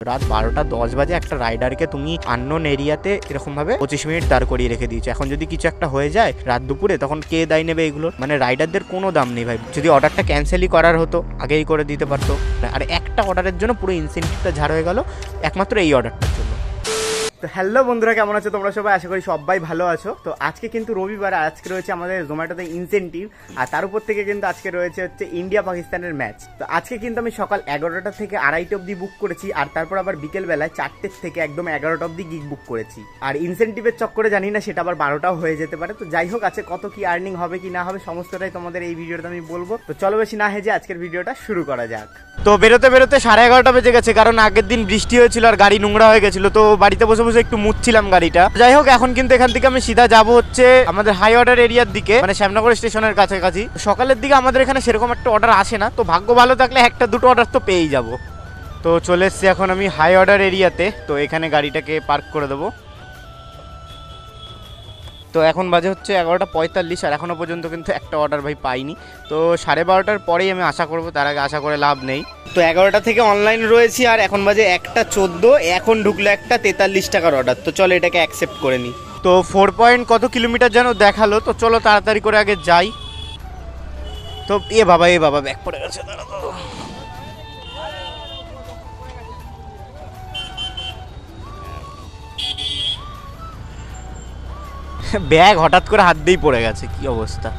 রাত 12টা 10 বাজে একটা রাইডারকে তুমি আননোন এরিয়াতে এরকম ভাবে 25 মিনিট দাঁড় করিয়ে রেখে দিয়েছো। এখন যদি কিছু একটা হয়ে যায় রাত দুপুরে, তখন কে দায় নেবে এগুলো? মানে রাইডারদের কোনো দাম নেই ভাই। যদি অর্ডারটা ক্যান্সেলই করার হতো আগেই করে দিতে পারতো। আর একটা অর্ডারের জন্য পুরো ইনসেন্টিভটা ঝাড় হয়ে গেল একমাত্র এই অর্ডারটার জন্য। তো হ্যালো বন্ধুরা, কেমন আছো তোমরা সবাই? আশা করি সবাই ভালো আছো। তো আজকে কিন্তু রবিবার, আজকে রয়েছে আমাদের জোম্যাটোতে ইনসেন্টিভ, আর তার উপর থেকে কিন্তু আজকে রয়েছে হচ্ছে ইন্ডিয়া পাকিস্তানের ম্যাচ। তো আজকে কিন্তু আমি সকাল 11টা থেকে 2:30 অব্দি বুক করেছি, আর তারপর আবার বিকেল বেলায় 4টে থেকে একদম 11টা অব্দি গিগ বুক করেছি। আর ইনসেন্টিভের চক্করে জানি না সেটা আবার 12টাও হয়ে যেতে পারে। তো যাই হোক, আছে কত কি আর্নিং হবে কি না হবে সমস্তটাই তোমাদের এই ভিডিওতে আমি বলবো। তো চলো বেশি না হেজে আজকের ভিডিওটা শুরু করা যাক। তো বেরোতে বেরোতে 11:30 বেজে গেছে, কারণ আগের দিন বৃষ্টি হয়েছিল আর গাড়ি নোংরা হয়ে গেছিল। তো বাড়িতে বসে বসে একটু মুছছিলাম গাড়িটা। যাই হোক, এখন কিন্তু এখান থেকে আমি সিধা যাবো হচ্ছে আমাদের হাই অর্ডার এরিয়ার দিকে, মানে শ্যামনগর স্টেশনের কাছাকাছি। সকালের দিকে আমাদের এখানে সেরকম একটা অর্ডার আসে না, তো ভাগ্য ভালো থাকলে একটা দুটো অর্ডার তো পেয়েই যাবো। তো চলে এসছি এখন আমি হাই অর্ডার এরিয়াতে। তো এখানে গাড়িটাকে পার্ক করে দেবো। তো এখন বাজে হচ্ছে 11:45, আর এখনও পর্যন্ত কিন্তু একটা অর্ডার ভাই পাইনি। তো 12:30টার পরেই আমি আশা করবো, তার আগে আশা করে লাভ নেই। তো 11টা থেকে অনলাইন রয়েছি, আর এখন বাজে 1:14। এখন ঢুকলো একটা 43 টাকার অর্ডার। তো চলো এটাকে অ্যাকসেপ্ট করে নিই। তো 4 কত কিলোমিটার যেন দেখালো। তো চলো তাড়াতাড়ি করে আগে যাই। তো এ বাবা ব্যাক পড়ে গেছে, দাঁড়া তো। ব্যাগ হঠাৎ করে হাত দিয়েই পড়ে গেছে, কি অবস্থা।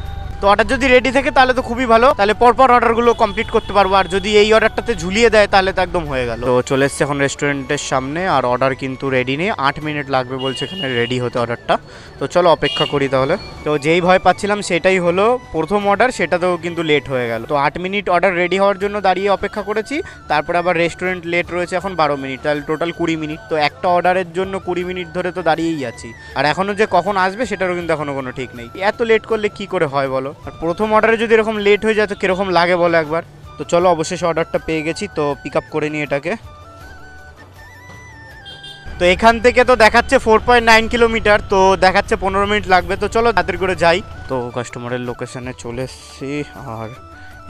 তো অর্ডার যদি রেডি থাকে তাহলে তো খুবই ভালো, তাহলে পরপর অর্ডারগুলো কমপ্লিট করতে পারবো। আর যদি এই অর্ডারটাতে ঝুলিয়ে দেয় তাহলে তো একদম হয়ে গেল। তো চলে এসছে এখন রেস্টুরেন্টের সামনে, আর অর্ডার কিন্তু রেডি নেই। 8 মিনিট লাগবে বলছে এখানে রেডি হতে অর্ডারটা। তো চলো অপেক্ষা করি তাহলে। তো যেই ভয় পাচ্ছিলাম সেটাই হলো, প্রথম অর্ডার সেটাতেও কিন্তু লেট হয়ে গেল। তো 8 মিনিট অর্ডার রেডি হওয়ার জন্য দাঁড়িয়ে অপেক্ষা করেছি। তারপরে আবার রেস্টুরেন্ট লেট রয়েছে এখন 12 মিনিট, তাহলে টোটাল 20 মিনিট। তো একটা অর্ডারের জন্য 20 মিনিট ধরে তো দাঁড়িয়েই আছি। আর এখনও যে কখন আসবে সেটারও কিন্তু এখনও কোনো ঠিক নেই। এত লেট করলে কি করে হয় বলো? আর প্রথম অর্ডারে যদি এরকম লেট হয়ে যায় তো কিরকম লাগে বলো একবার। তো চলো অবশেষে অর্ডারটা পেয়ে গেছি, তো পিক আপ করে নিই এটাকে। তো এখান থেকে তো দেখাচ্ছে 4.9 কিলোমিটার, তো দেখাচ্ছে 15 মিনিট লাগবে। তো চলো তাড়াতাড়ি করে যাই। তো কাস্টমারের লোকেশনে চলে এসেছি, আর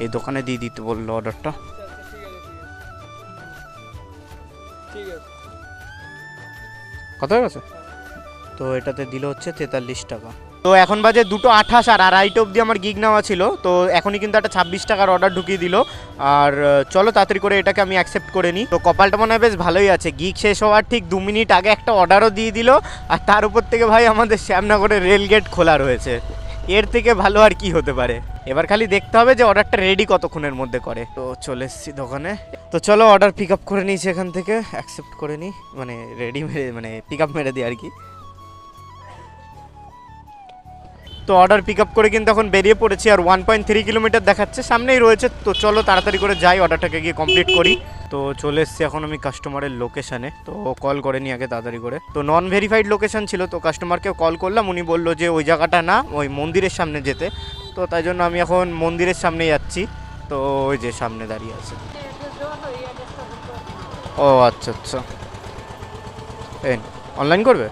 এই দোকানে দিয়ে দিতে বললো অর্ডারটা। কত হয়ে গেছে? তো এটাতে দিল হচ্ছে 43 টাকা। তো এখন বাজে 2:28, আর 2:30 অবধি আমার গিগ নেওয়া ছিল। তো এখনই কিন্তু একটা 26 টাকার অর্ডার ঢুকিয়ে দিল। আর চলো তাড়াতাড়ি করে এটাকে আমি অ্যাকসেপ্ট করে নিই। তো কপালটা মনে হয় বেশ ভালোই আছে, গিগ শেষ হওয়ার ঠিক 2 মিনিট আগে একটা অর্ডারও দিয়ে দিল। আর তার উপর থেকে ভাই আমাদের শ্যামনগরের রেল গেট খোলা রয়েছে। এর থেকে ভালো আর কি হতে পারে। এবার খালি দেখতে হবে যে অর্ডারটা রেডি কতক্ষণের মধ্যে করে। তো চলে এসেছি দোকানে। তো চলো অর্ডার পিক আপ করে নিয়েছি এখান থেকে, অ্যাকসেপ্ট করে নিই, মানে রেডি মেরে, মানে পিক আপ মেরে দিই আর কি। তো অর্ডার পিক আপ করে কিন্তু এখন বেরিয়ে পড়েছি, আর 1.3 কিলোমিটার দেখাচ্ছে, সামনেই রয়েছে। তো চলো তাড়াতাড়ি করে যাই, অর্ডারটাকে গিয়ে কমপ্লিট করি। তো চলে এসছি এখন আমি কাস্টমারের লোকেশানে। তো কল করে নিই আগে তাড়াতাড়ি করে। তো নন ভেরিফাইড লোকেশান ছিল, তো কাস্টমারকে কল করলাম, উনি বললো যে ওই জায়গাটা না, ওই মন্দিরের সামনে যেতে। তো তাই জন্য আমি এখন মন্দিরের সামনে যাচ্ছি। তো ওই যে সামনে দাঁড়িয়ে আছে। ও আচ্ছা আচ্ছা, এই অনলাইন করবে।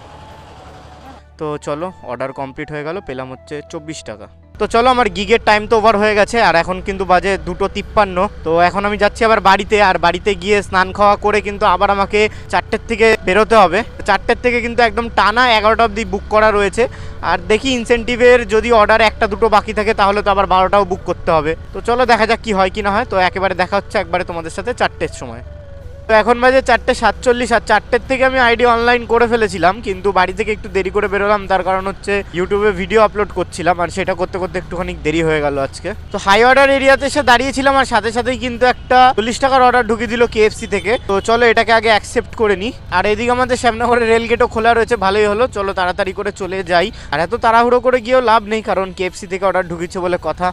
তো চলো অর্ডার কমপ্লিট হয়ে গেল, পেলাম হচ্ছে 24 টাকা। তো চলো আমার গিগের টাইম তো ওভার হয়ে গেছে, আর এখন কিন্তু বাজে 2:53। তো এখন আমি যাচ্ছি আবার বাড়িতে, আর বাড়িতে গিয়ে স্নান খাওয়া করে কিন্তু আবার আমাকে 4টের থেকে বেরোতে হবে। 4টের থেকে কিন্তু একদম টানা 11টা অবধি বুক করা রয়েছে। আর দেখি ইনসেন্টিভের যদি অর্ডার একটা দুটো বাকি থাকে তাহলে তো আবার 12টাও বুক করতে হবে। তো চলো দেখা যাক কি হয় কি না হয়। তো একেবারে দেখা হচ্ছে একবারে তোমাদের সাথে 4টের সময়। তো এখন বাজে 4:47, আর 4টের থেকে আমি আইডি অনলাইন করে ফেলেছিলাম, কিন্তু বাড়ি থেকে একটু দেরি করে বেরোলাম। তার কারণ হচ্ছে ইউটিউবে ভিডিও আপলোড করছিলাম, আর সেটা করতে করতে একটুখানি দেরি হয়ে গেল আজকে। তো হাই অর্ডার এরিয়াতে এসে দাঁড়িয়েছিলাম, আর সাথে সাথেই কিন্তু একটা 40 টাকার অর্ডার ঢুকিয়ে দিল KFC থেকে। তো চলো এটাকে আগে অ্যাকসেপ্ট করে নিই। আর এদিকে আমাদের শ্যামনগরের রেল গেটও খোলা রয়েছে, ভালোই হলো। চলো তাড়াতাড়ি করে চলে যাই। আর এত তাড়াহুড়ো করে গিয়েও লাভ নেই, কারণ KFC থেকে অর্ডার ঢুকিয়েছে বলে কথা,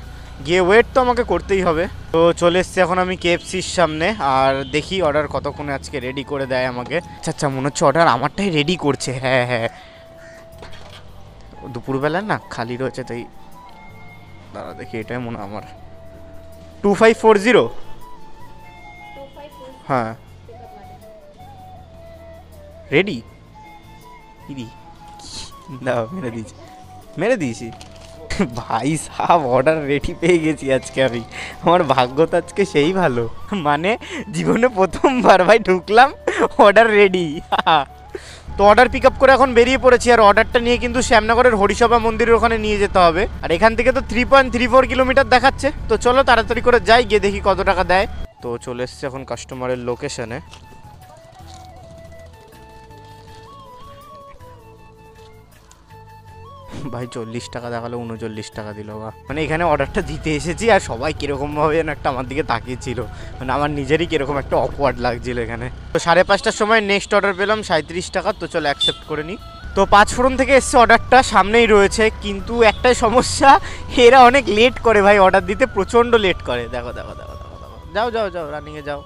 গিয়ে ওয়েট তো আমাকে করতেই হবে। তো চলে এসছি এখন আমি KFCর সামনে, আর দেখি অর্ডার কতক্ষণে আজকে রেডি করে দেয় আমাকে। আচ্ছা আচ্ছা, মনে হচ্ছে অর্ডার আমারটাই রেডি করছে। হ্যাঁ হ্যাঁ, দুপুরবেলা না খালি রয়েছে, তাই দাঁড়া দেখি, এটাই মনে আমার 2540। হ্যাঁ রেডি, দাও মেরে দিয়েছি। ভাই সাব অর্ডার রেডি পেয়ে গেছি আজকে আমি। আমার ভাগ্য তো আজকে সেই ভালো, মানে জীবনে প্রথমবার ভাই ঢুকলাম অর্ডার রেডি। তো অর্ডার পিক আপ করে এখন বেরিয়ে পড়েছি, আর অর্ডারটা নিয়ে কিন্তু শ্যামনগরের হরিসভা মন্দিরের ওখানে নিয়ে যেতে হবে। আর এখান থেকে তো 3.34 কিলোমিটার দেখাচ্ছে। তো চলো তাড়াতাড়ি করে যাই, গিয়ে দেখি কত টাকা দেয়। তো চলে এসছে এখন কাস্টমারের লোকেশনে। ভাই 40 টাকা দেখালো, 39 টাকা দিল। বা মানে এখানে অর্ডারটা দিতে এসেছি আর সবাই কীরকমভাবে যেন একটা আমার দিকে তাকিয়েছিল, মানে আমার নিজেরই কীরকম একটা অকওয়ার্ড লাগছিল এখানে। তো 5:30টার সময় নেক্সট অর্ডার পেলাম 37 টাকা। তো চলো অ্যাকসেপ্ট করে নিই। তো 5 ফোড়ন থেকে এসছে অর্ডারটা, সামনেই রয়েছে, কিন্তু একটাই সমস্যা, এরা অনেক লেট করে ভাই অর্ডার দিতে, প্রচণ্ড লেট করে। দেখো দেখো দেখো দেখো দেখো, যাও যাও যাও রানিংয়ে যাও।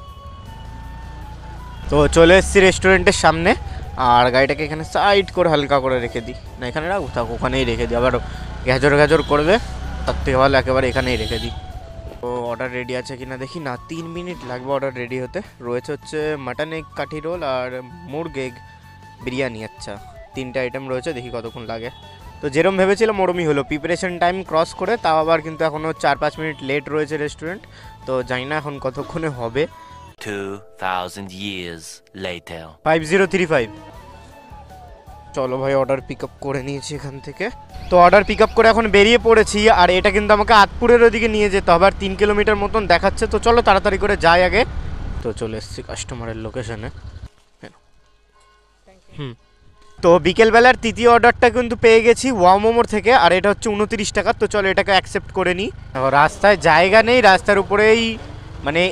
তো চলে এসেছি রেস্টুরেন্টের সামনে, আর গাড়িটাকে এখানে সাইড করে হালকা করে রেখে দিই। না এখানে রাখবো, থাক ওখানেই রেখে দিই, আবার গ্যাজর গ্যাজর করবে, তার থেকে ভালো একেবারে এখানেই রেখে দিই। তো অর্ডার রেডি আছে কিনা দেখি। না 3 মিনিট লাগবে অর্ডার রেডি হতে। রয়েছে হচ্ছে মাটন এগ কাঠি রোল আর মুরগ এগ বিরিয়ানি। আচ্ছা 3টে আইটেম রয়েছে, দেখি কতক্ষণ লাগে। তো যেরম ভেবেছিলাম ওরমই হলো, প্রিপারেশন টাইম ক্রস করে, তাও আবার কিন্তু এখনও 4-5 মিনিট লেট রয়েছে রেস্টুরেন্ট। তো জানি না এখন কতক্ষণে হবে। 2000 years later 5035। চলো ভাই অর্ডার পিক আপ করে নিয়েছি এখান থেকে। তো অর্ডার পিক আপ করে এখন বেরিয়ে পড়েছি, আর এটা কিন্তু আমাকে আতপুরের ওদিকে নিয়ে যেতে হবে, আর 3 কিলোমিটার মতন দেখাচ্ছে। তো চলো তাড়াতাড়ি করে যাই আগে। তো চলে এসেছি কাস্টমারের লোকেশনে। তো বিকেলবেলার তৃতীয় অর্ডারটা কিন্তু পেয়ে গেছি ওয়াও মোমোর থেকে, আর এটা হচ্ছে 29 টাকা। তো চলো এটাকে অ্যাকসেপ্ট করে নিই। রাস্তায় জায়গা নেই, রাস্তার উপরেই মানে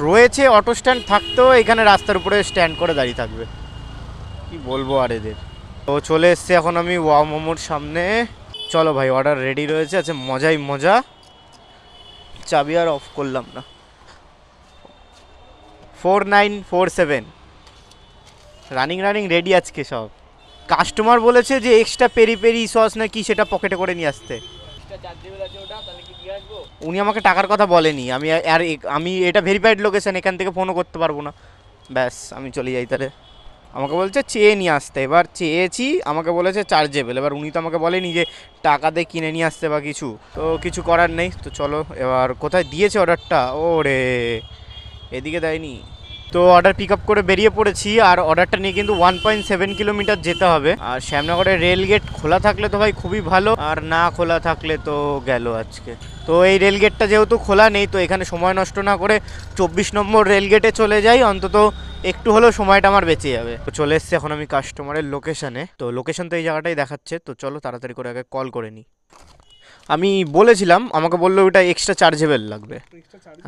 রয়েছে অটো স্ট্যান্ড, থাকতেও এখানে রাস্তার উপরে স্ট্যান্ড করে দাঁড়িয়ে থাকবে, কি বলবো আর এদের। তো চলে এসছি এখন আমি ওয়াও মোমোর সামনে। চলো ভাই অর্ডার রেডি রয়েছে, আছে মজাই মজা। চাবি আর অফ করলাম না। 4947 রানিং রানিং রেডি আজকে সব। কাস্টমার বলেছে যে এক্সট্রা পেরি পেরি সস না কি সেটা পকেটে করে নিয়ে আসতে। উনি আমাকে টাকার কথা বলেনি, আমি এটা ভেরিফাইড লোকেশন, এখান থেকে ফোনও করতে পারবো না। ব্যাস আমি চলে যাই তাহলে। আমাকে বলছে চেয়ে নিয়ে আসতে, এবার চেয়েছি, আমাকে বলেছে চার্জেবল। এবার উনি তো আমাকে বলেনি যে টাকা দিয়ে কিনে নিয়ে আসতে বা কিছু, তো কিছু করার নেই। তো চলো এবার কোথায় দিয়েছে অর্ডারটা, ও রে এদিকে দেয়নি। তো অর্ডার পিক আপ করে বেরিয়ে পড়েছি, আর অর্ডারটা নিয়ে কিন্তু 1.7 কিলোমিটার যেতে হবে। আর শ্যামনগরের রেল গেট খোলা থাকলে তো ভাই খুবই ভালো, আর না খোলা থাকলে তো গেল আজকে। তো এই রেল গেটটা যেহেতু খোলা নেই, তো এখানে সময় নষ্ট না করে 24 নম্বর রেল গেটে চলে যাই, অন্তত একটু হলেও সময়টা আমার বেঁচে যাবে। তো চলে এসছি এখন আমি কাস্টমারের লোকেশনে। তো লোকেশন তো এই জায়গাটাই দেখাচ্ছে। তো চলো তাড়াতাড়ি করে আগে কল করে নিই। আমি বলেছিলাম, আমাকে বললো ওটা এক্সট্রা চার্জেবল লাগবে।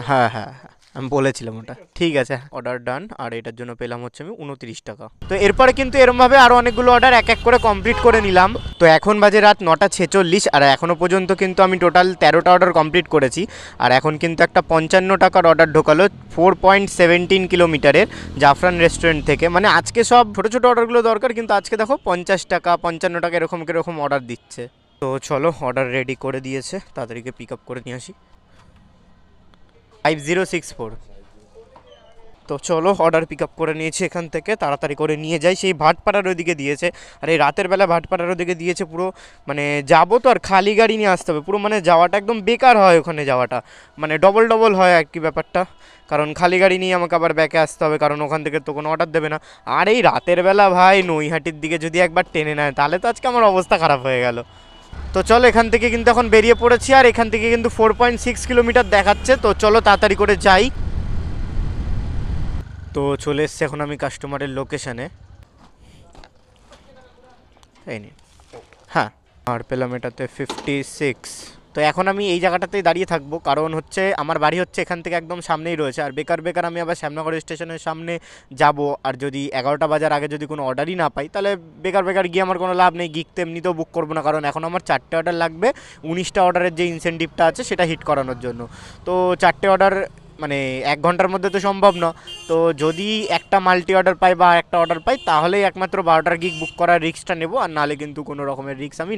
হ্যাঁ হ্যাঁ হ্যাঁ আমি বলেছিলাম ওটা, ঠিক আছে অর্ডার ডান। আর এটার জন্য পেলাম হচ্ছে আমি 29 টাকা। তো এরপরে কিন্তু এরমভাবে আরও অনেকগুলো অর্ডার এক এক করে কমপ্লিট করে নিলাম। তো এখন বাজে রাত 9:46, আর এখনও পর্যন্ত কিন্তু আমি টোটাল 13টা অর্ডার কমপ্লিট করেছি। আর এখন কিন্তু একটা 55 টাকার অর্ডার ঢোকালো 4.17 কিলোমিটারের জাফরান রেস্টুরেন্ট থেকে। মানে আজকে সব ছোটো ছোটো অর্ডারগুলো দরকার, কিন্তু আজকে দেখো 50 টাকা 55 টাকা এরকম অর্ডার দিচ্ছে। তো চলো অর্ডার রেডি করে দিয়েছে, তাড়াতাড়িকে পিক আপ করে নিয়ে আসি। 5064। তো চলো অর্ডার পিক আপ করে নিয়েছি এখান থেকে, তাড়াতাড়ি করে নিয়ে যাই। সেই ভাটপাড়ার ওদিকে দিয়েছে, আর এই রাতের বেলা ভাটপাড়ার ওদিকে দিয়েছে পুরো, মানে যাবো তো আর খালি গাড়ি নিয়ে আসতে হবে পুরো, মানে যাওয়াটা একদম বেকার হয় ওখানে যাওয়াটা, মানে ডবল হয় আর কি ব্যাপারটা। কারণ খালি গাড়ি নিয়ে আমাকে আবার ব্যাকে আসতে হবে, কারণ ওখান থেকে তো কোনো অর্ডার দেবে না। আর এই রাতের বেলা ভাই নৈহাটির দিকে যদি একবার টেনে নেয়, তাহলে তো আজকে আমার অবস্থা খারাপ হয়ে গেল। তো চলো এখান থেকে কিন্তু এখন বেরিয়ে পড়েছি, আর এখান থেকে কিন্তু 4.6 কিলোমিটার দেখাচ্ছে। তো চলো তাড়াতাড়ি করে যাই। তো চলে এসছি এখন আমি কাস্টমারের লোকেশানে। এই নি, হ্যাঁ আর পেলাম এটাতে 56। তো এখন আমি এই জায়গাটাতেই দাঁড়িয়ে থাকবো, কারণ হচ্ছে আমার বাড়ি হচ্ছে এখান থেকে একদম সামনেই রয়েছে। আর বেকার আমি আবার শ্যামনগর স্টেশনের সামনে যাব, আর যদি 11টা বাজার আগে যদি কোনো অর্ডারই না পাই, তাহলে বেকার গিয়ে আমার কোনো লাভ নেই। গিক তো এমনিতেও বুক করবো না, কারণ এখন আমার 4টে অর্ডার লাগবে 19টা অর্ডারের যে ইনসেন্টিভটা আছে সেটা হিট করানোর জন্য। তো 4টে অর্ডার মানে 1 ঘন্টার মধ্যে তো সম্ভব না। তো যদি একটা মাল্টি অর্ডার পাই বা একটা অর্ডার পাই তাহলেই একমাত্র 12টার গিগ বুক করার রিস্কটা নেবো, আর নাহলে কিন্তু কোনো রকমের রিস্ক আমি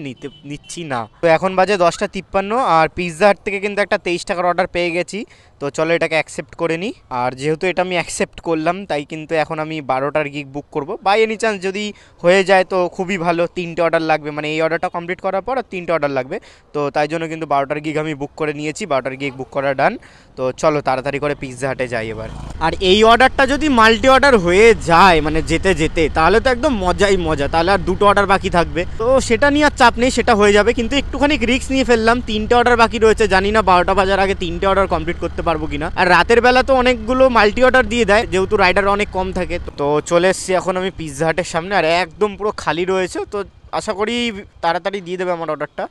নিচ্ছি না। তো এখন বাজে 10:53 আর পিৎজা হাট থেকে কিন্তু একটা 23 টাকার অর্ডার পেয়ে গেছি। তো চলো এটাকে অ্যাকসেপ্ট করে নিই। আর যেহেতু এটা আমি অ্যাকসেপ্ট করলাম তাই কিন্তু এখন আমি 12টার গিগ বুক করব। বাই এনি চান্স যদি হয়ে যায় তো খুবই ভালো, 3টে অর্ডার লাগবে, মানে এই অর্ডারটা কমপ্লিট করার পর আর 3টে অর্ডার লাগবে। তো তাই জন্য কিন্তু 12টার গিগ আমি বুক করে নিয়েছি, 12টার গিগ বুক করা ডান। তো চলো তাড়াতাড়ি করে পিৎজা হাটে যাই এবার। আর এই অর্ডারটা যদি মাল্টি অর্ডার হয়ে যায় মানে যেতে যেতে, তাহলে তো একদম মজাই মজা, তাহলে আর 2টো অর্ডার বাকি থাকবে। তো সেটা নিয়ে আর চাপ নেই, সেটা হয়ে যাবে, কিন্তু একটুখানি রিস্ক নিয়ে ফেললাম। 3টে অর্ডার বাকি রয়েছে, জানি না 12টা বাজার আগে 3টে অর্ডার কমপ্লিট করতে পারবো কিনা। আর রাতের বেলা তো অনেকগুলো মাল্টি অর্ডার দিয়ে দেয় যেহেতু রাইডার অনেক কম থাকে। তো চলে এসছি এখন আমি পিৎজা হাটের সামনে, আর একদম পুরো খালি রয়েছে। তো আশা করি তাড়াতাড়ি দিয়ে দেবে আমার অর্ডারটা।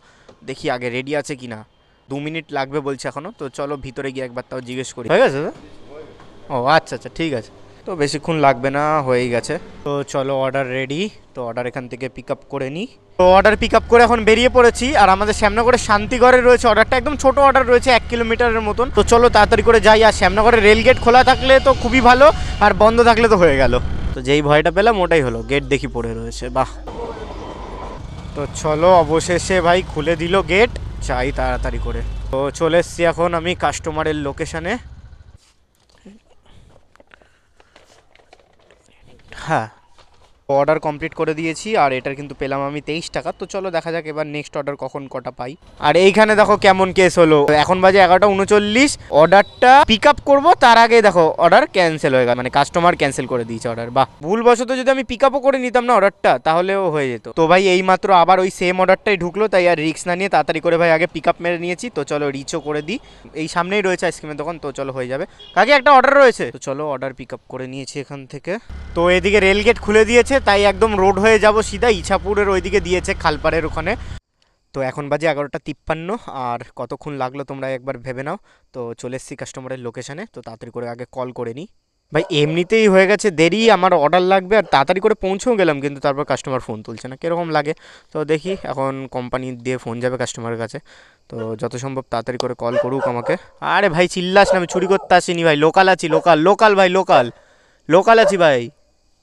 দেখি আগে রেডি আছে কিনা। 2 মিনিট লাগবে বলছে এখনো। তো চলো ভিতরে গিয়ে একবার তাও জিজ্ঞেস করি। হয়ে গেছে? ও আচ্ছা আচ্ছা, ঠিক আছে, তো বেশিক্ষণ লাগবে না, হয়েই গেছে। তো চলো অর্ডার রেডি। তো অর্ডার এখান থেকে পিক আপ করে নিই। তো অর্ডার পিক আপ করে এখন বেরিয়ে পড়েছি। আর আমাদের শ্যামনগরের শান্তিগড়ে রয়েছে অর্ডারটা, একদম ছোট অর্ডার রয়েছে 1 কিলোমিটারের মতন। তো চলো তাড়াতাড়ি করে যাই। আর শ্যামনগরের রেল গেট খোলা থাকলে তো খুবই ভালো, আর বন্ধ থাকলে তো হয়ে গেল। তো যেই ভয়টা পেলাম ওটাই হলো, গেট দেখি পড়ে রয়েছে, বাহ। তো চলো অবশেষে ভাই খুলে দিল গেট, চাই তাড়াতাড়ি করে। তো চলে এসছি এখন আমি কাস্টমারের লোকেশানে। হ্যাঁ, অর্ডার কমপ্লিট করে দিয়েছি আর এটার কিন্তু পেলাম আমি 23 টাকা। তো চলো দেখা যাক এবার নেক্সট অর্ডার কখন কটা পাই। আর এইখানে দেখো কেমন কেস হলো, এখন বাজে 11:39, অর্ডারটা পিক আপ করবো তার আগে দেখো অর্ডার ক্যান্সেল হয়ে গেল, মানে কাস্টমার ক্যান্সেল করে দিয়েছে অর্ডার। বাহ, ভুলবশত যদি আমি পিক আপও করে নিতাম না অর্ডারটা তাহলেও হয়ে যেত। তো ভাই এই মাত্র আবার ওই সেম অর্ডারটাই ঢুকলো, তাই আর রিস্ক না নিয়ে তাড়াতাড়ি করে ভাই আগে পিক আপ মেরে নিয়েছি। তো চলো রিচও করে দিই, এই সামনেই রয়েছে আইসক্রিমের দোকান। তো চলো হয়ে যাবে, কাকে একটা অর্ডার রয়েছে। তো চলো অর্ডার পিক আপ করে নিয়েছি এখান থেকে। তো এদিকে রেল গেট খুলে দিয়েছে, তাই একদম রোড হয়ে যাব সিধা ইছাপুরের ওইদিকে দিয়েছে, খালপাড়ের ওখানে। তো এখন বাজে 11:53 আর কতক্ষণ লাগলো তোমরা একবার ভেবে নাও। তো চলে এসেছি কাস্টমারের লোকেশানে। তো তাড়াতাড়ি করে আগে কল করে নিই। ভাই এমনিতেই হয়ে গেছে দেরি, আমার অর্ডার লাগবে আর তাড়াতাড়ি করে পৌঁছেও গেলাম, কিন্তু তারপর কাস্টমার ফোন তুলছে না, কীরকম লাগে। তো দেখি এখন কোম্পানি দিয়ে ফোন যাবে কাস্টমারের কাছে। তো যত সম্ভব তাড়াতাড়ি করে কল করুক আমাকে। আরে ভাই চিল্লাস না, আমি চুরি করতে আসিনি ভাই, লোকাল আছি, লোকাল লোকাল ভাই, লোকাল লোকাল আছি ভাই।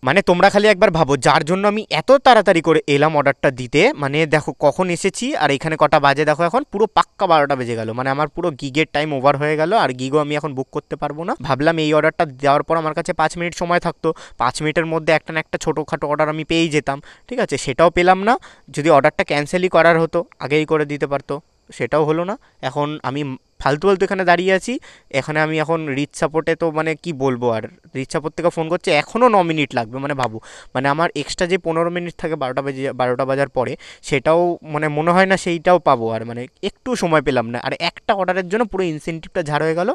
মানে তোমরা খালি একবার ভাবো, যার জন্য আমি এত তাড়াতাড়ি করে এলাম অর্ডারটা দিতে, মানে দেখো কখন এসেছি আর এখানে কটা বাজে দেখো, এখন পুরো পাক্কা 12টা বেজে গেল, মানে আমার পুরো গিগের টাইম ওভার হয়ে গেল। আর গিগও আমি এখন বুক করতে পারবো না। ভাবলাম এই অর্ডারটা দেওয়ার পর আমার কাছে 5 মিনিট সময় থাকতো, 5 মিনিটের মধ্যে একটা না একটা ছোটোখাটো অর্ডার আমি পেয়েই যেতাম, ঠিক আছে, সেটাও পেলাম না। যদি অর্ডারটা ক্যান্সেলই করার হতো আগেই করে দিতে পারতো, সেটাও হলো না। এখন আমি ফালতু ফালতু এখানে দাঁড়িয়ে আছি। এখানে আমি এখন রিচ সাপোর্টে, তো মানে কি বলবো, আর রিচ সাপোর্ট থেকে ফোন করছে, এখনও 9 মিনিট লাগবে, মানে ভাবো, মানে আমার এক্সট্রা যে 15 মিনিট থাকে 12টা বাজার পরে, সেটাও মানে মনে হয় না সেইটাও পাবো। আর মানে একটু সময় পেলাম না, আর একটা অর্ডারের জন্য পুরো ইনসেন্টিভটা ঝাড় হয়ে গেল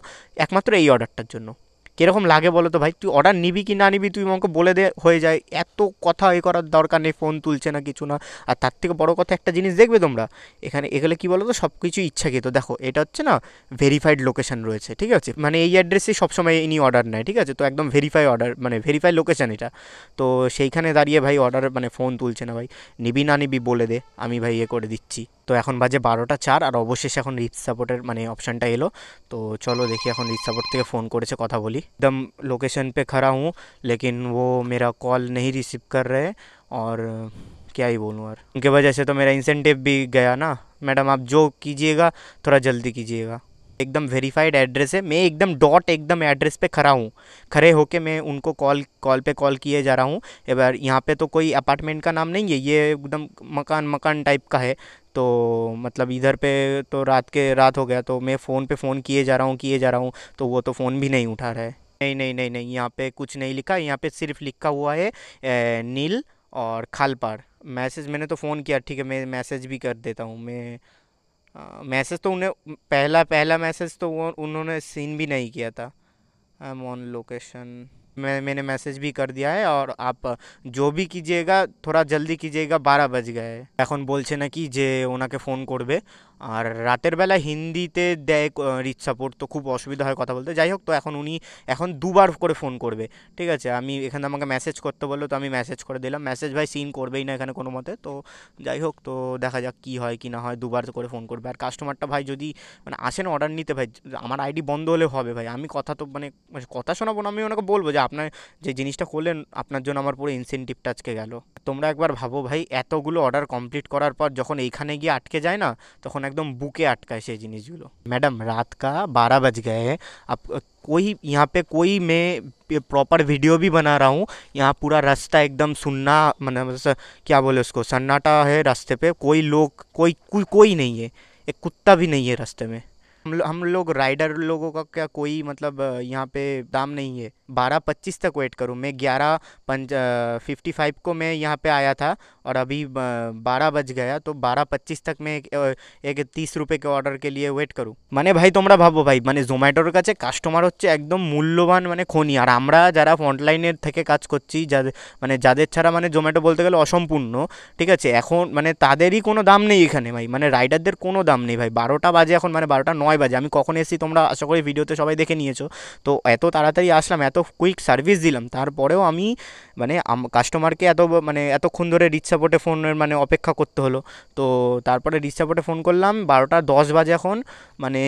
একমাত্র এই অর্ডারটার জন্য। কীরকম লাগে বলো তো ভাই, তুই অর্ডার নিবি কি না নিবি তুই আমাকে বলে দে, হয়ে যায়, এত কথা এ করার দরকার নেই, ফোন তুলছে না কিছু না। আর তার থেকে বড় কথা একটা জিনিস দেখবে তোমরা, এখানে এগুলো কি বলো তো, সব কিছু ইচ্ছাকৃত। দেখো এটা হচ্ছে না ভেরিফাইড লোকেশন রয়েছে, ঠিক আছে, মানে এই অ্যাড্রেসে সবসময় ইনি অর্ডার নেয়, ঠিক আছে। তো একদম ভেরিফাই অর্ডার, মানে ভেরিফাই লোকেশন এটা। তো সেইখানে দাঁড়িয়ে ভাই অর্ডার, মানে ফোন তুলছে না ভাই, নিবি না নিবি বলে দে, আমি ভাই করে দিচ্ছি। তো এখন বাজে 12টা 4 আর অবশেষে এখন রিচ সাপোর্টের মানে অপশানটা এলো। তো চলো দেখি এখন রিচ সাপোর্ট থেকে फ़ोन করেছে, কথা বলি। एकदम लोकेशन पे खड़ा हूँ लेकिन वो मेरा कॉल नहीं रिसीव कर रहे, और क्या ही बोलूँ यार, उनके वजह से तो मेरा इंसेंटिव भी गया ना। मैडम आप जो कीजिएगा थोड़ा जल्दी कीजिएगा। एकदम वेरीफाइड एड्रेस है, मैं एकदम डॉट एकदम एड्रेस पे खड़ा हूँ, खड़े होके मैं उनको कॉल किए जा रहा हूँ। एबार यहाँ पे तो कोई अपार्टमेंट का नाम नहीं है, ये एकदम मकान टाइप का है। तो मतलब इधर पे तो रात हो गया, तो मैं फ़ोन किए जा रहा हूँ, तो वो तो फ़ोन भी नहीं उठा रहा है। नहीं नहीं नहीं नहीं, यहाँ पे कुछ नहीं लिखा, यहाँ पे सिर्फ लिखा हुआ है नील और खालपाड़। मैसेज मैंने तो फ़ोन किया, ठीक है, मैं मैसेज भी कर देता हूँ। मैं मैसेज तो उन्हें पहला मैसेज तो वो उन्होंने सीन भी नहीं किया था। आई एम ऑन लोकेशन, मैंने मैसेज भी कर दिया है, और आप जो भी कीजिएगा थोड़ा जल्दी कीजिएगा, 12 बज गए। এখন বলছে নাকি যে ওনাকে ফোন করবে, আর রাতের বেলা হিন্দিতে দেয় রিচ সাপোর্ট, তো খুব অসুবিধা হয় কথা বলতে। যাই হোক, তো এখন উনি এখন দুবার করে ফোন করবে, ঠিক আছে। আমি এখানে আমাকে মেসেজ করতে বললো, তো আমি মেসেজ করে দিলাম। মেসেজ ভাই সিন করবেই না এখানে কোনো মতে। তো যাই হোক, তো দেখা যাক কী হয় কি না হয়, দুবার করে ফোন করবে। আর কাস্টমারটা ভাই যদি মানে আসেন অর্ডার নিতে, ভাই আমার আইডি বন্ধ হলে হবে ভাই, আমি কথা তো মানে কথা শোনাবো না, আমি ওনাকে বলবো যে আপনার যে জিনিসটা করলেন আপনার জন্য আমার পুরো ইনসেনটিভটা আজকে গেল। তোমরা একবার ভাবো ভাই, এতগুলো অর্ডার কমপ্লিট করার পর যখন এইখানে গিয়ে আটকে যায় না, তখন एकदम बुके अटकाए সেই জিনিসগুলো। मैडम रात का 12 बज गए हैं, अब कोई यहाँ पे कोई मैं प्रॉपर वीडियो भी बना रहा हूँ, यहाँ पूरा रास्ता एकदम सुनना मतलब क्या बोले उसको, सन्नाटा है रास्ते पे, कोई लोग कोई नहीं है, एक कुत्ता भी नहीं है रास्ते में। हम लोग राइडर लोगों का क्या कोई मतलब यहाँ पे दाम नहीं है। 12:25 तक वेट करूँ मैं, 11:55 को मैं यहाँ पे आया था और अभी 12 बज गया, तो 12:25 तक मैं एक 30 रुपये के ऑर्डर के लिए वेट करूँ। মানে ভাই তোমরা ভাবো ভাই, মানে জোম্যাটোর কাছে কাস্টমার হচ্ছে একদম মূল্যবান মানে খনি, আর আমরা যারা ফ্রন্টলাইনের থেকে কাজ করছি, যাদের মানে যাদের ছাড়া মানে জোম্যাটো বলতে গেলে অসম্পূর্ণ, ঠিক আছে। এখন মানে তাদেরই কোনো দাম নেই এখানে ভাই, মানে রাইডারদের কোনো দাম নেই ভাই। 12টা বাজে এখন, মানে 12:09 বাজে। আমি কখন এসেছি তোমরা আশা করি ভিডিওতে সবাই দেখে নিয়েছো। তো এত তাড়াতাড়ি আসলাম, এত কুইক সার্ভিস দিলাম, তারপরেও আমি মানে কাস্টমারকে এত মানে এতক্ষণ ধরে রিচ সাপোর্টে ফোনের মানে অপেক্ষা করতে হলো। তো তারপরে রিচ সাপোর্টে ফোন করলাম, 12:10 বাজে এখন, মানে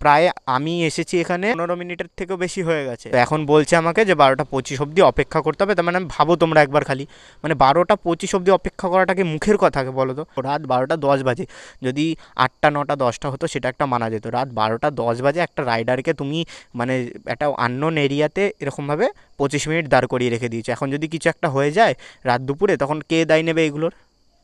প্রায় আমি এসেছি এখানে 15 মিনিটের থেকেও বেশি হয়ে গেছে। তো এখন বলছে আমাকে যে 12:25 অবধি অপেক্ষা করতে হবে। তার মানে ভাবো তোমরা একবার খালি, মানে 12:25 অবধি অপেক্ষা করাটাকে মুখের কথা বলো তো। রাত 12:10 বাজে, যদি 8টা 9টা 10টা হতো সেটা একটা মানা যেত। রাত 12:10 বাজে একটা রাইডারকে তুমি মানে একটা আননোন এরিয়াতে এরকমভাবে 25 মিনিট দাঁড় করিয়ে রেখে দিয়েছে। এখন যদি কিছু একটা হয়ে যায় রাত দুপুরে, তখন কে দায় নেবে এগুলোর?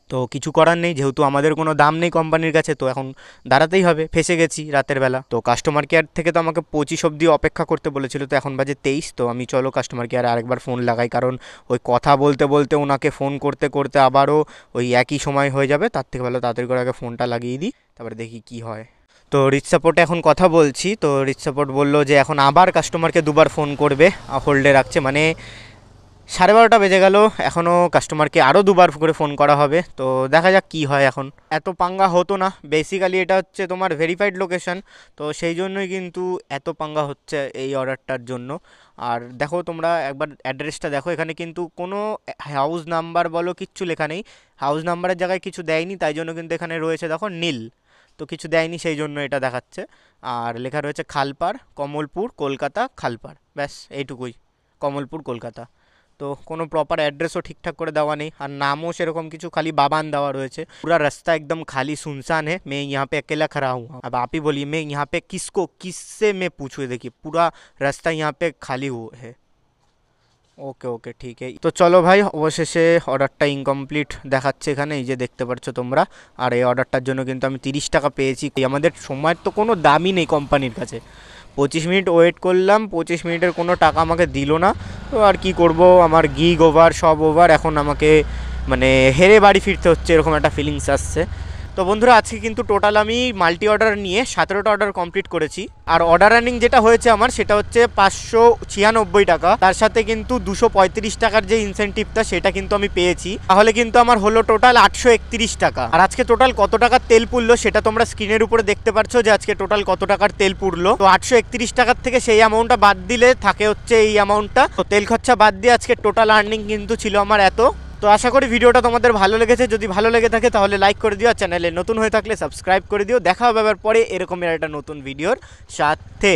তো কিছু করার নেই, যেহেতু আমাদের কোনো দাম নেই কোম্পানির কাছে, তো এখন দাঁড়াতেই হবে, ফেসে গেছি রাতের বেলা। তো কাস্টমার কেয়ার থেকে তো আমাকে 25 অবধি অপেক্ষা করতে বলেছিল, তো এখন বাজে 23। তো আমি চলো কাস্টমার কেয়ারে আরেকবার ফোন লাগাই, কারণ ওই কথা বলতে বলতে ওনাকে ফোন করতে করতে আবারও ওই একই সময় হয়ে যাবে। তার থেকে ভালো তাড়াতাড়ি করে আগে ফোনটা লাগিয়ে দিই, তারপরে দেখি কি হয়। তো রিচ সাপোর্টে এখন কথা বলছি, তো রিচ সাপোর্ট বললো যে এখন আবার কাস্টমারকে দুবার ফোন করবে, হোল্ডে রাখছে। মানে 12:30 বেজে গেল, এখনও কাস্টমারকে আরও দুবার করে ফোন করা হবে। তো দেখা যাক কী হয়। এখন এত পাঙ্গা হতো না, বেসিক্যালি এটা হচ্ছে তোমার ভেরিফাইড লোকেশন, তো সেই জন্যই কিন্তু এত পাঙ্গা হচ্ছে এই অর্ডারটার জন্য। আর দেখো তোমরা একবার অ্যাড্রেসটা দেখো, এখানে কিন্তু কোনো হাউস নাম্বার বলো কিচ্ছু লেখা নেই, হাউস নাম্বারের জায়গায় কিছু দেয়নি, তাই জন্য কিন্তু এখানে রয়েছে দেখো নীল, তো কিছু দেয়নি সেই জন্য এটা দেখাচ্ছে। আর লেখা রয়েছে খালপাড়, কমলপুর, কলকাতা, খালপাড়, ব্যাস এইটুকুই, কমলপুর, কলকাতা। तो कोनो प्रॉपर एड्रेसও ঠিকঠাক করে দেওয়া নেই, আর নামও সেরকম কিছু খালি বাবান দেওয়া রয়েছে। पूरा रास्ता एकदम खाली सुनसान है, मैं यहाँ पे अकेला खड़ा हूँ। अब आप ही बोलिए मैं यहाँ पे किससे मैं पूछूँ? देखिए पूरा रास्ता यहाँ पे खाली हुआ है। ওকে ওকে ঠিক আছে। তো চলো ভাই, অবশেষে অর্ডারটা ইনকমপ্লিট দেখাচ্ছে এখানে, এই যে দেখতে পাচ্ছ তোমরা। আর এই অর্ডারটার জন্য কিন্তু আমি 30 টাকা পেয়েছি। আমাদের সময়ের তো কোনো দামই নেই কোম্পানির কাছে। 25 মিনিট ওয়েট করলাম, 25 মিনিটের কোনো টাকা আমাকে দিল না। তো আর কি করব, আমার গিগ ওভার, সব ওভার, এখন আমাকে মানে হেরে বাড়ি ফিরতে হচ্ছে, এরকম একটা ফিলিংস আসছে। তো বন্ধুরা আজকে কিন্তু টোটাল আমি মাল্টি অর্ডার নিয়ে 17টা অর্ডার কমপ্লিট করেছি। আর অর্ডার রানিং যেটা হয়েছে আমার, সেটা হচ্ছে 596 টাকা। তার সাথে কিন্তু 235 টাকার যে ইনসেন্টিভটা সেটা কিন্তু আমি পেয়েছি, তাহলে কিন্তু আমার হলো টোটাল 831 টাকা। আর আজকে টোটাল কত টাকার তেল পুড়লো সেটা তোমরা স্ক্রিনের উপরে দেখতে পাচ্ছ, যে আজকে টোটাল কত টাকার তেল পুড়লো। তো 831 টাকার থেকে সেই অ্যামাউন্টটা বাদ দিলে থাকে হচ্ছে এই অ্যামাউন্টটা। তো তেল খরচা বাদ দিয়ে আজকে টোটাল আর্নিং কিন্তু ছিল আমার এত। তো আশা করি ভিডিওটা তোমাদের ভালো লেগেছে, যদি ভালো লেগে থাকে তাহলে লাইক করে দিও, আর চ্যানেলে নতুন হয়ে থাকলে সাবস্ক্রাইব করে দিও। দেখা হবে আবার পরে এরকমের একটা নতুন ভিডিওর সাথে।